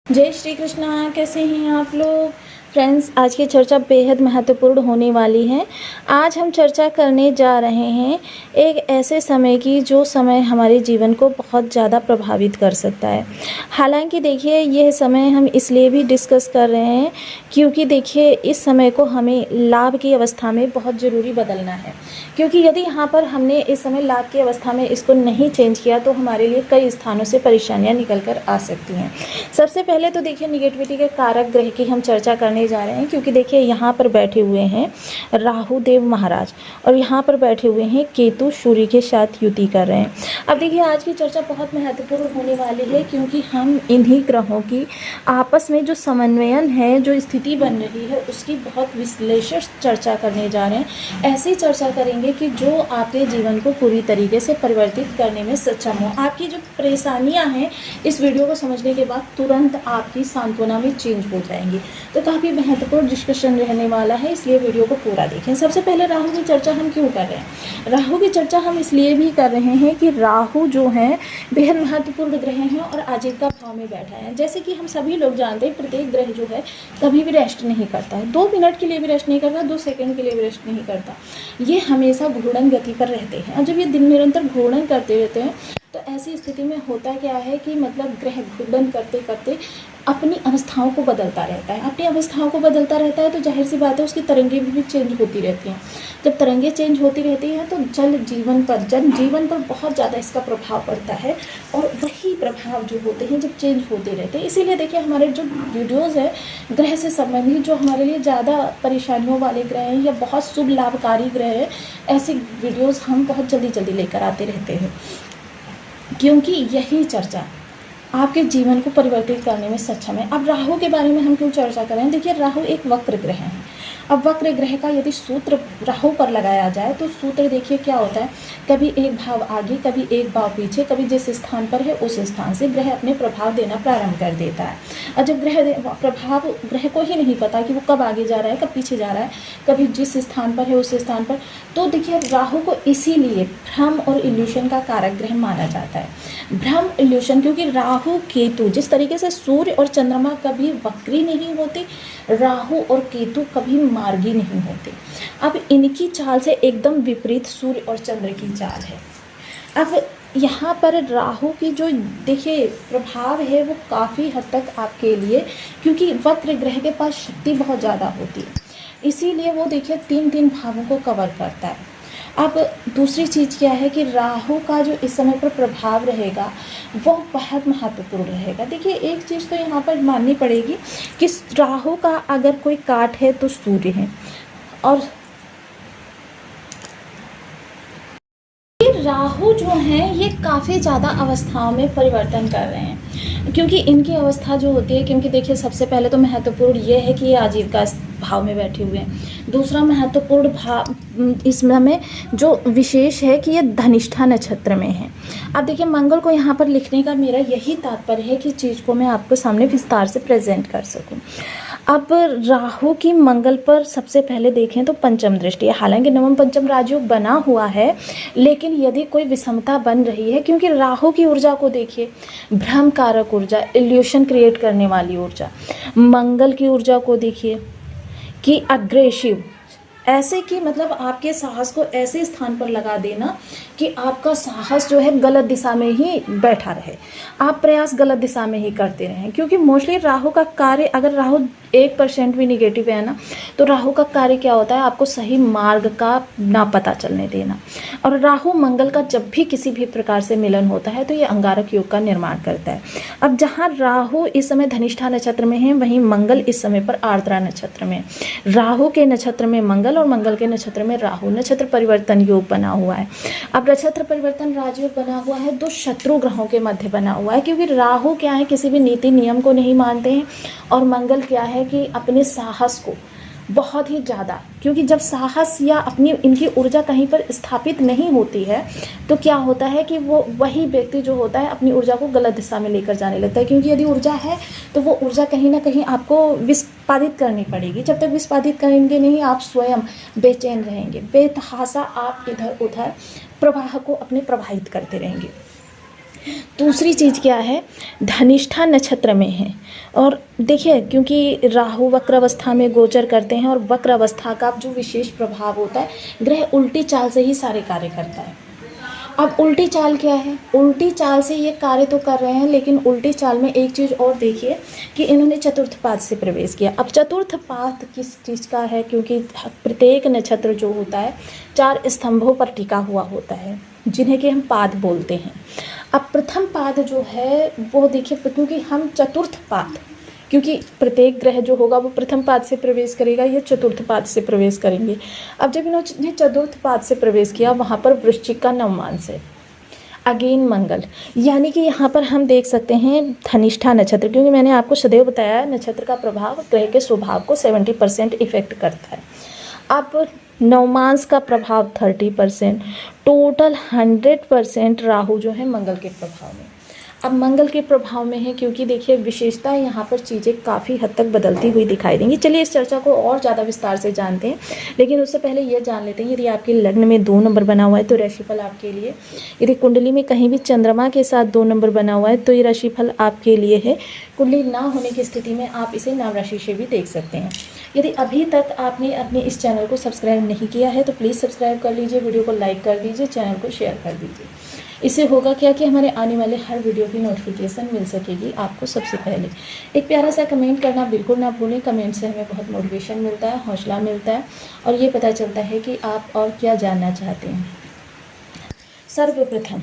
जय श्री कृष्णा। कैसे हैं आप लोग फ्रेंड्स। आज की चर्चा बेहद महत्वपूर्ण होने वाली है। आज हम चर्चा करने जा रहे हैं एक ऐसे समय की जो समय हमारे जीवन को बहुत ज़्यादा प्रभावित कर सकता है। हालांकि देखिए यह समय हम इसलिए भी डिस्कस कर रहे हैं क्योंकि देखिए इस समय को हमें लाभ की अवस्था में बहुत ज़रूरी बदलना है, क्योंकि यदि यहाँ पर हमने इस समय लाभ की अवस्था में इसको नहीं चेंज किया तो हमारे लिए कई स्थानों से परेशानियाँ निकल कर आ सकती हैं। सबसे पहले तो देखिए निगेटिविटी के कारक ग्रह की हम चर्चा करने जा रहे हैं, क्योंकि देखिए यहाँ पर बैठे हुए हैं राहु देव महाराज और यहाँ पर बैठे हुए हैं केतु सूर्य के साथ युति कर रहे हैं। अब देखिए आज की चर्चा बहुत महत्वपूर्ण होने वाली है, क्योंकि हम इन्हीं ग्रहों की आपस में जो समन्वयन है, जो स्थिति बन रही है, उसकी बहुत विश्लेषण चर्चा करने जा रहे हैं। ऐसी चर्चा करेंगे कि जो आपके जीवन को पूरी तरीके से परिवर्तित करने में सक्षम हो। आपकी जो परेशानियां हैं इस वीडियो को समझने के बाद तुरंत आपकी सांत्वना में चेंज हो जाएंगी। तो काफ़ी महत्वपूर्ण डिस्कशन रहने वाला है, इसलिए वीडियो को पूरा देखें। सबसे पहले राहु की चर्चा हम क्यों कर रहे हैं? राहु की चर्चा हम इसलिए भी कर रहे हैं कि राहु जो है बेहद महत्वपूर्ण ग्रह हैं और आजीविका भाव में बैठा है। जैसे कि हम सभी लोग जानते हैं प्रत्येक ग्रह जो है कभी भी रेस्ट नहीं करता है, 2 मिनट के लिए भी रेस्ट नहीं करता, 2 सेकंड के लिए भी रेस्ट नहीं करता। ये हमेशा घूर्णन गति पर रहते हैं और जब ये दिन निरंतर घूर्णन करते रहते हैं तो ऐसी स्थिति में होता क्या है कि मतलब ग्रह घूर्णन करते करते अपनी अवस्थाओं को बदलता रहता है। अपनी अवस्थाओं को बदलता रहता है तो जाहिर सी बात है उसकी तरंगें भी चेंज होती रहती हैं। जब तरंगें चेंज होती रहती हैं तो जनजीवन पर बहुत ज़्यादा इसका प्रभाव पड़ता है और वही प्रभाव जो होते हैं जब चेंज होते रहते हैं। इसीलिए देखिए हमारे जो वीडियोज़ है ग्रह से संबंधित, जो हमारे लिए ज़्यादा परेशानियों वाले ग्रह हैं या बहुत शुभ लाभकारी ग्रह हैं, ऐसी वीडियोज़ हम बहुत जल्दी लेकर आते रहते हैं, क्योंकि यही चर्चा आपके जीवन को परिवर्तित करने में सक्षम है। अब राहु के बारे में हम क्यों चर्चा करें? देखिए राहु एक वक्र ग्रह है। अब वक्र ग्रह का यदि सूत्र राहु पर लगाया जाए तो सूत्र देखिए क्या होता है, कभी एक भाव आगे, कभी एक भाव पीछे, कभी जिस स्थान पर है उस स्थान से ग्रह अपने प्रभाव देना प्रारंभ कर देता है। और जब प्रभाव ग्रह को ही नहीं पता कि वो कब आगे जा रहा है कब पीछे जा रहा है, कभी जिस स्थान पर है उस स्थान पर, तो देखिए राहु को इसीलिए भ्रम और इल्यूशन का कारक ग्रह माना जाता है। भ्रम इल्यूशन, क्योंकि राहु केतु जिस तरीके से सूर्य और चंद्रमा कभी वक्री नहीं होते, राहु और केतु कभी मार्गी नहीं होते। अब इनकी चाल से एकदम विपरीत सूर्य और चंद्र की चाल है। अब यहाँ पर राहु की जो देखिए प्रभाव है वो काफ़ी हद तक आपके लिए, क्योंकि वक्र ग्रह के पास शक्ति बहुत ज़्यादा होती है, इसीलिए वो देखिए 3 भावों को कवर करता है। अब दूसरी चीज़ क्या है कि राहु का जो इस समय पर प्रभाव रहेगा वो बहुत महत्वपूर्ण रहेगा। देखिए एक चीज़ तो यहाँ पर माननी पड़ेगी कि राहु का अगर कोई काट है तो सूर्य है, और राहु जो हैं ये काफ़ी ज़्यादा अवस्थाओं में परिवर्तन कर रहे हैं, क्योंकि इनकी अवस्था जो होती है, क्योंकि देखिए सबसे पहले तो महत्वपूर्ण ये है कि ये आजीविका भाव में बैठे हुए हैं। दूसरा महत्वपूर्ण भाव इसमें जो विशेष है कि ये धनिष्ठा नक्षत्र में है। अब देखिए मंगल को यहाँ पर लिखने का मेरा यही तात्पर्य है कि चीज़ को मैं आपके सामने विस्तार से प्रेजेंट कर सकूँ। अब राहु की मंगल पर सबसे पहले देखें तो पंचम दृष्टि है। हालांकि नवम पंचम राजयोग बना हुआ है, लेकिन यदि कोई विषमता बन रही है, क्योंकि राहु की ऊर्जा को देखिए, भ्रम कारक ऊर्जा, इल्यूशन क्रिएट करने वाली ऊर्जा। मंगल की ऊर्जा को देखिए कि अग्रेसिव, ऐसे कि मतलब आपके साहस को ऐसे स्थान पर लगा देना कि आपका साहस जो है गलत दिशा में ही बैठा रहे, आप प्रयास गलत दिशा में ही करते रहें। क्योंकि मोस्टली राहु का कार्य, अगर राहु 1% भी निगेटिव है ना, तो राहु का कार्य क्या होता है, आपको सही मार्ग का ना पता चलने देना। और राहु मंगल का जब भी किसी भी प्रकार से मिलन होता है तो ये अंगारक योग का निर्माण करता है। अब जहाँ राहु इस समय धनिष्ठा नक्षत्र में है, वहीं मंगल इस समय पर आर्द्रा नक्षत्र में। राहु के नक्षत्र में मंगल और मंगल के नक्षत्र में राहु, नक्षत्र परिवर्तन योग बना हुआ है। अब नक्षत्र परिवर्तन राजयोग बना हुआ है, 2 शत्रु ग्रहों के मध्य बना हुआ है, क्योंकि राहु क्या है किसी भी नीति नियम को नहीं मानते हैं, और मंगल क्या है कि अपने साहस को बहुत ही ज़्यादा, क्योंकि जब साहस या अपनी इनकी ऊर्जा कहीं पर स्थापित नहीं होती है तो क्या होता है कि वो वही व्यक्ति जो होता है अपनी ऊर्जा को गलत दिशा में लेकर जाने लगता है। क्योंकि यदि ऊर्जा है तो वो ऊर्जा कहीं ना कहीं आपको विस्पादित करनी पड़ेगी। जब तक विस्पादित करेंगे नहीं आप स्वयं बेचैन रहेंगे, बेतहासा आप इधर उधर प्रवाह को अपने प्रवाहित करते रहेंगे। दूसरी चीज़ क्या है, धनिष्ठा नक्षत्र में है। और देखिए क्योंकि राहु वक्र अवस्था में गोचर करते हैं और वक्र अवस्था का जो विशेष प्रभाव होता है, ग्रह उल्टी चाल से ही सारे कार्य करता है। अब उल्टी चाल क्या है, उल्टी चाल से ये कार्य तो कर रहे हैं, लेकिन उल्टी चाल में एक चीज़ और देखिए कि इन्होंने चतुर्थ पाद से प्रवेश किया। अब चतुर्थ पाद किस चीज़ का है, क्योंकि प्रत्येक नक्षत्र जो होता है 4 स्तंभों पर टिका हुआ होता है, जिन्हें कि हम पाद बोलते हैं। अब प्रथम पाद जो है वो देखिए, क्योंकि हम चतुर्थ पाद, क्योंकि प्रत्येक ग्रह जो होगा वो प्रथम पाद से प्रवेश करेगा, ये चतुर्थ पाद से प्रवेश करेंगे। अब जब इन्होंने चतुर्थ पाद से प्रवेश किया, वहाँ पर वृश्चिक का नवमांश है, अगेन मंगल, यानी कि यहाँ पर हम देख सकते हैं धनिष्ठा नक्षत्र, क्योंकि मैंने आपको सदैव बताया नक्षत्र का प्रभाव ग्रह के स्वभाव को 70% इफेक्ट करता है। अब नवमांश का प्रभाव 30%, टोटल 100% राहु जो है मंगल के प्रभाव में। अब मंगल के प्रभाव में है, क्योंकि देखिए विशेषता यहाँ पर चीज़ें काफ़ी हद तक बदलती हुई दिखाई देंगी। चलिए इस चर्चा को और ज़्यादा विस्तार से जानते हैं, लेकिन उससे पहले ये जान लेते हैं, यदि आपके लग्न में 2 नंबर बना हुआ है तो राशिफल आपके लिए, यदि कुंडली में कहीं भी चंद्रमा के साथ 2 नंबर बना हुआ है तो ये राशिफल आपके लिए है। कुंडली ना होने की स्थिति में आप इसे नाम राशि से भी देख सकते हैं। यदि अभी तक आपने अपने इस चैनल को सब्सक्राइब नहीं किया है तो प्लीज़ सब्सक्राइब कर लीजिए, वीडियो को लाइक कर दीजिए, चैनल को शेयर कर दीजिए। इससे होगा क्या कि हमारे आने वाले हर वीडियो की नोटिफिकेशन मिल सकेगी आपको सबसे पहले। एक प्यारा सा कमेंट करना बिल्कुल ना भूलें, कमेंट से हमें बहुत मोटिवेशन मिलता है, हौसला मिलता है, और ये पता चलता है कि आप और क्या जानना चाहते हैं। सर्वप्रथम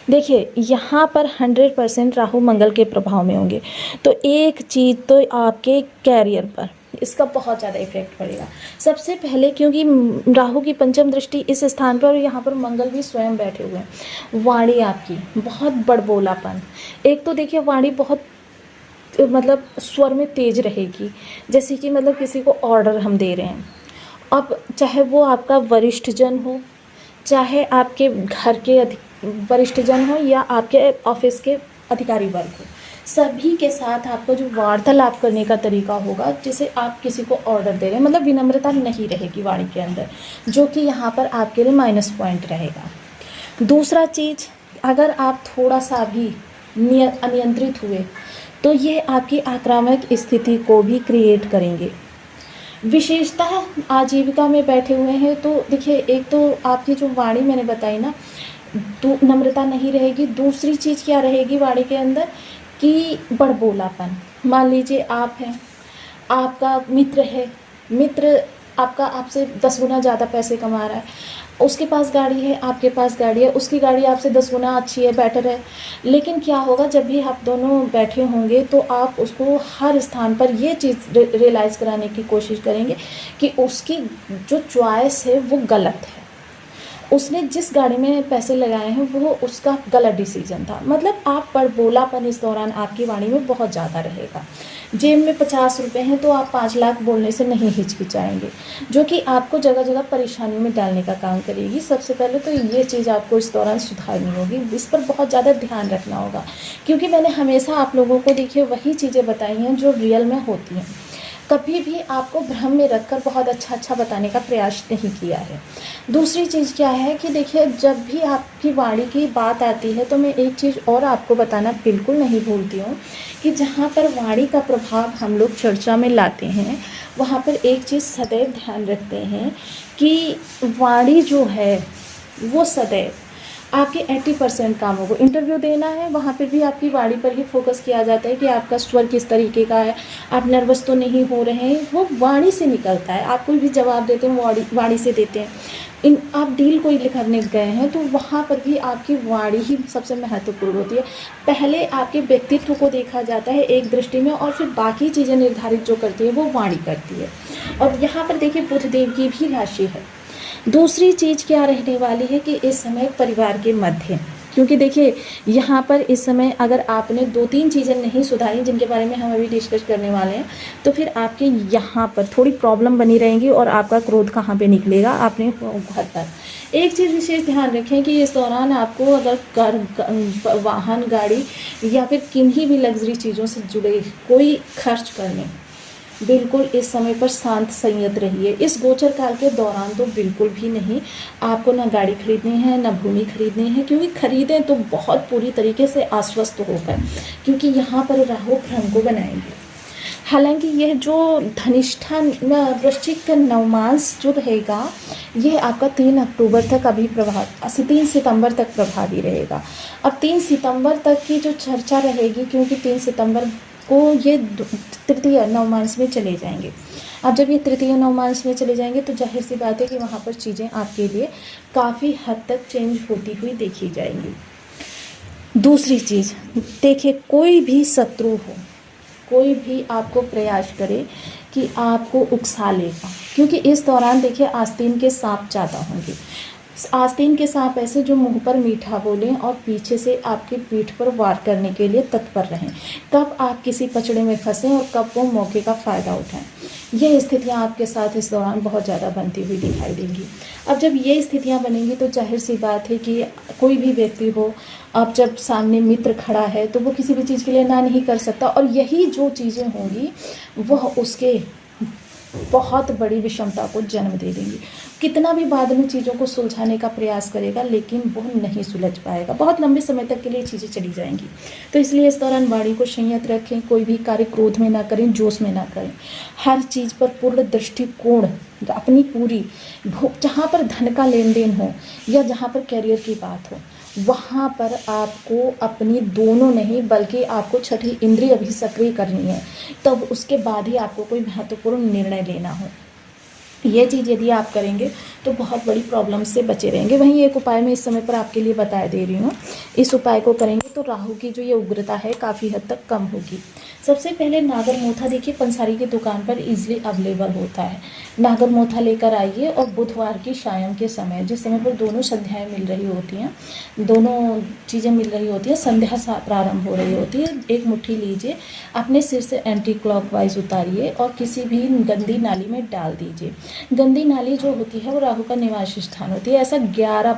देखिए यहाँ पर 100% राहु मंगल के प्रभाव में होंगे, तो एक चीज़ तो आपके कैरियर पर इसका बहुत ज़्यादा इफेक्ट पड़ेगा। सबसे पहले क्योंकि राहु की पंचम दृष्टि इस स्थान पर और यहाँ पर मंगल भी स्वयं बैठे हुए हैं, वाणी आपकी बहुत बड़बोलापन, एक तो देखिए वाणी बहुत मतलब स्वर में तेज रहेगी, जैसे कि मतलब किसी को ऑर्डर हम दे रहे हैं। अब चाहे वो आपका वरिष्ठ जन हो, चाहे आपके घर के वरिष्ठ जन हो, या आपके ऑफिस के अधिकारी वर्ग हो, सभी के साथ आपको जो वार्तालाप करने का तरीका होगा, जैसे आप किसी को ऑर्डर दे रहे हैं, मतलब विनम्रता नहीं रहेगी वाणी के अंदर, जो कि यहाँ पर आपके लिए माइनस पॉइंट रहेगा। दूसरा चीज़, अगर आप थोड़ा सा भी अनियंत्रित हुए तो ये आपकी आक्रामक स्थिति को भी क्रिएट करेंगे। विशेषता आजीविका में बैठे हुए हैं तो देखिए, एक तो आपकी जो वाणी मैंने बताई ना, नम्रता नहीं रहेगी। दूसरी चीज़ क्या रहेगी वाणी के अंदर कि बड़बोलापन। मान लीजिए आप हैं, आपका मित्र है, मित्र आपका आपसे 10 गुना ज़्यादा पैसे कमा रहा है, उसके पास गाड़ी है, आपके पास गाड़ी है, उसकी गाड़ी आपसे 10 गुना अच्छी है, बेटर है, लेकिन क्या होगा जब भी आप दोनों बैठे होंगे तो आप उसको हर स्थान पर ये चीज़ रियलाइज़ कराने की कोशिश करेंगे कि उसकी जो चॉइस है वो गलत है, उसने जिस गाड़ी में पैसे लगाए हैं वो उसका गलत डिसीजन था। मतलब आप बड़बोलापन इस दौरान आपकी वाणी में बहुत ज़्यादा रहेगा। जेब में 50 रुपये हैं तो आप 5 लाख बोलने से नहीं हिचकिचाएंगे, जो कि आपको जगह जगह परेशानी में डालने का काम करेगी। सबसे पहले तो ये चीज़ आपको इस दौरान सुधारनी होगी, इस पर बहुत ज़्यादा ध्यान रखना होगा, क्योंकि मैंने हमेशा आप लोगों को देखिए वही चीज़ें बताई हैं जो रियल में होती हैं। कभी भी आपको भ्रम में रखकर बहुत अच्छा बताने का प्रयास नहीं किया है। दूसरी चीज़ क्या है कि देखिए, जब भी आपकी वाणी की बात आती है तो मैं एक चीज़ और आपको बताना बिल्कुल नहीं भूलती हूँ कि जहाँ पर वाणी का प्रभाव हम लोग चर्चा में लाते हैं, वहाँ पर एक चीज़ सदैव ध्यान रखते हैं कि वाणी जो है वो सदैव आपके 80% कामों को, इंटरव्यू देना है वहाँ पे भी आपकी वाणी पर ही फोकस किया जाता है कि आपका स्वर किस तरीके का है, आप नर्वस तो नहीं हो रहे हैं, वो वाणी से निकलता है। आप कोई भी जवाब देते हैं वाणी से देते हैं। आप डील कोई करने गए हैं तो वहाँ पर भी आपकी वाणी ही सबसे महत्वपूर्ण होती है। पहले आपके व्यक्तित्व को देखा जाता है एक दृष्टि में, और फिर बाकी चीज़ें निर्धारित जो करती है वो वाणी करती है। और यहाँ पर देखिए बुध देव की भी राशि है। दूसरी चीज़ क्या रहने वाली है कि इस समय परिवार के मध्य, क्योंकि देखिए यहाँ पर इस समय अगर आपने 2-3 चीज़ें नहीं सुधारी जिनके बारे में हम अभी डिस्कस करने वाले हैं, तो फिर आपके यहाँ पर थोड़ी प्रॉब्लम बनी रहेंगी और आपका क्रोध कहाँ पे निकलेगा, आपने घर पर। एक चीज़ विशेष ध्यान रखें कि इस दौरान आपको अगर वाहन, गाड़ी या फिर किन्हीं भी लग्जरी चीज़ों से जुड़े कोई खर्च करने, बिल्कुल इस समय पर शांत संयत रहिए। इस गोचर काल के दौरान तो बिल्कुल भी नहीं, आपको ना गाड़ी खरीदनी है ना भूमि खरीदनी है, क्योंकि खरीदें तो बहुत पूरी तरीके से आश्वस्त होकर, क्योंकि यहाँ पर राहु भ्रम को बनाएंगे। हालांकि यह जो धनिष्ठा वृश्चिक का नवमास जो रहेगा, यह आपका 3 अक्टूबर तक अभी 3 सितंबर तक प्रभावी रहेगा। अब 3 सितंबर तक की जो चर्चा रहेगी, क्योंकि 3 सितंबर को ये तृतीय नवमास में चले जाएंगे। अब जब ये तृतीय नवमास में चले जाएंगे तो जाहिर सी बात है कि वहाँ पर चीज़ें आपके लिए काफ़ी हद तक चेंज होती हुई देखी जाएंगी। दूसरी चीज़ देखिए, कोई भी शत्रु हो, कोई भी आपको प्रयास करे कि आपको उकसा लेगा, क्योंकि इस दौरान देखिए आस्तीन के सांप ज़्यादा होंगे। आस्तीन के सांप ऐसे जो मुंह पर मीठा बोलें और पीछे से आपकी पीठ पर वार करने के लिए तत्पर रहें। कब आप किसी पचड़े में फंसें और कब वो मौके का फ़ायदा उठाएं, ये स्थितियां आपके साथ इस दौरान बहुत ज़्यादा बनती हुई दिखाई देंगी। अब जब ये स्थितियां बनेंगी तो जाहिर सी बात है कि कोई भी व्यक्ति हो, अब जब सामने मित्र खड़ा है तो वो किसी भी चीज़ के लिए ना नहीं कर सकता, और यही जो चीज़ें होंगी वह उसके बहुत बड़ी विषमता को जन्म दे देंगी। कितना भी बाद में चीज़ों को सुलझाने का प्रयास करेगा, लेकिन वह नहीं सुलझ पाएगा, बहुत लंबे समय तक के लिए चीज़ें चली जाएंगी। तो इसलिए इस दौरान वाणी को संयत रखें, कोई भी कार्य क्रोध में ना करें, जोश में ना करें। हर चीज़ पर पूर्ण दृष्टिकोण अपनी पूरी, जहाँ पर धन का लेन देन हो या जहाँ पर कैरियर की बात हो, वहाँ पर आपको अपनी दोनों नहीं बल्कि आपको छठी इंद्रिय भी सक्रिय करनी है, तब उसके बाद ही आपको कोई महत्वपूर्ण निर्णय लेना हो। ये चीज़ यदि आप करेंगे तो बहुत बड़ी प्रॉब्लम से बचे रहेंगे। वहीं एक उपाय मैं इस समय पर आपके लिए बता दे रही हूँ, इस उपाय को करेंगे तो राहु की जो ये उग्रता है काफ़ी हद तक कम होगी। सबसे पहले नागर मोथा देखिए पंसारी की दुकान पर इजीली अवेलेबल होता है। नागर मोथा लेकर आइए और बुधवार की शाम के समय, जिस समय पर दोनों संध्याएं मिल रही होती हैं, दोनों चीज़ें मिल रही होती हैं, संध्या प्रारंभ हो रही होती है, एक मुट्ठी लीजिए, अपने सिर से एंटी क्लॉकवाइज उतारिए और किसी भी गंदी नाली में डाल दीजिए। गंदी नाली जो होती है वो राहु का निवास स्थान होती है। ऐसा 11